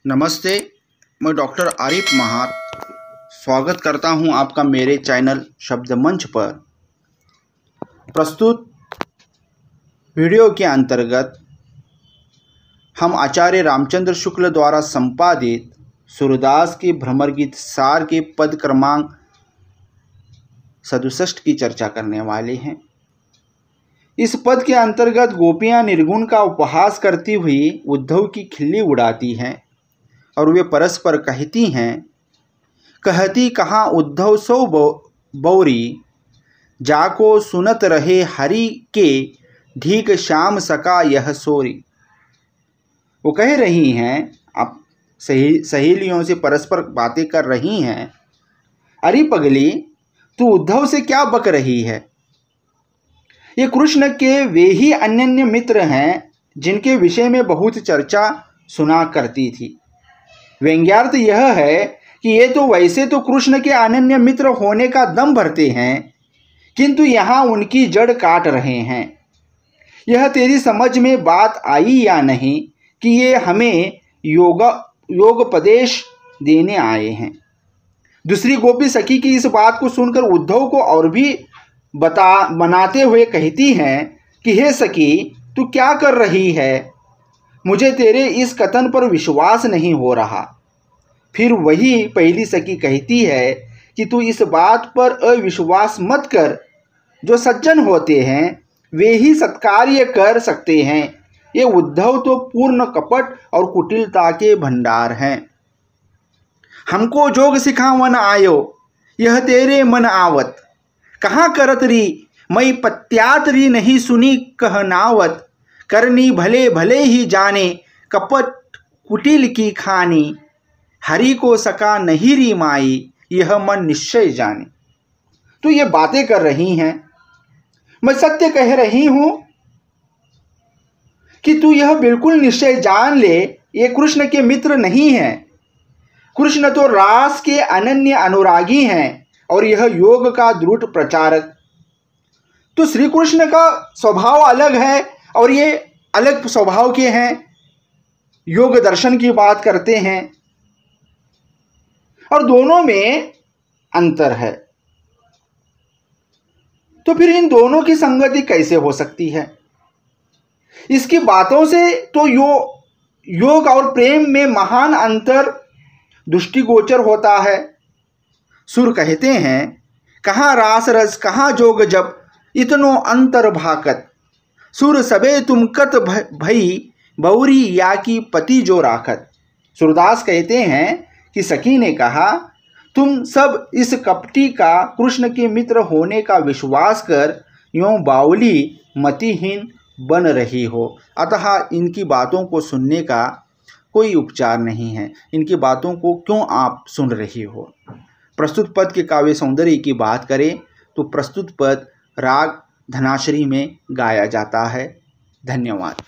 नमस्ते, मैं डॉक्टर आरिफ महार स्वागत करता हूं आपका मेरे चैनल शब्द मंच पर। प्रस्तुत वीडियो के अंतर्गत हम आचार्य रामचंद्र शुक्ल द्वारा संपादित सूरदास के भ्रमर गीत सार के पद क्रमांक 67 की चर्चा करने वाले हैं। इस पद के अंतर्गत गोपियां निर्गुण का उपहास करती हुई उद्धव की खिल्ली उड़ाती हैं और वे परस्पर कहती हैं, कहती कहाँ उद्धव सो बौरी, जाको सुनत रहे हरि के ढीक श्याम सका यह सोरी। वो कह रही हैं, अब सहेलियों से परस्पर बातें कर रही हैं, अरे पगली तू उद्धव से क्या बक रही है। ये कृष्ण के वे ही अनन्य मित्र हैं जिनके विषय में बहुत चर्चा सुना करती थी। व्यंग्यार्थ यह है कि ये तो वैसे तो कृष्ण के अनन्य मित्र होने का दम भरते हैं, किंतु यहाँ उनकी जड़ काट रहे हैं। यह तेरी समझ में बात आई या नहीं कि ये हमें योगोपदेश देने आए हैं। दूसरी गोपी सखी की इस बात को सुनकर उद्धव को और भी बनाते हुए कहती हैं कि हे सखी, तू क्या कर रही है, मुझे तेरे इस कथन पर विश्वास नहीं हो रहा। फिर वही पहली सखी कहती है कि तू इस बात पर अविश्वास मत कर, जो सज्जन होते हैं वे ही सत्कार्य कर सकते हैं। ये उद्धव तो पूर्ण कपट और कुटिलता के भंडार हैं। हमको जोग सिखावन आयो, यह तेरे मन आवत, कहाँ करत री मई पत्यात री नहीं सुनी कह नावत, करनी भले भले ही जाने कपट कुटिल की खानी, हरि को सका नहीं री माई यह मन निश्चय जाने। तो ये बातें कर रही हैं, मैं सत्य कह रही हूं कि तू यह बिल्कुल निश्चय जान ले, ये कृष्ण के मित्र नहीं हैं। कृष्ण तो रास के अनन्य अनुरागी हैं और यह योग का दृढ़ प्रचारक। तो श्री कृष्ण का स्वभाव अलग है और ये अलग स्वभाव के हैं, योग दर्शन की बात करते हैं और दोनों में अंतर है। तो फिर इन दोनों की संगति कैसे हो सकती है? इसकी बातों से तो योग और प्रेम में महान अंतर दृष्टिगोचर होता है। सुर कहते हैं, कहाँ रास रस कहाँ जोग जब, इतनो अंतर भाकत, सुर सबे तुम कत भई बौरी या की पति जो राखत। सूरदास कहते हैं कि सखी ने कहा, तुम सब इस कपटी का कृष्ण के मित्र होने का विश्वास कर यों बावली मतिहीन बन रही हो, अतः इनकी बातों को सुनने का कोई उपचार नहीं है। इनकी बातों को क्यों आप सुन रही हो? प्रस्तुत पद के काव्य सौंदर्य की बात करें तो प्रस्तुत पद राग धनाश्री में गाया जाता है। धन्यवाद।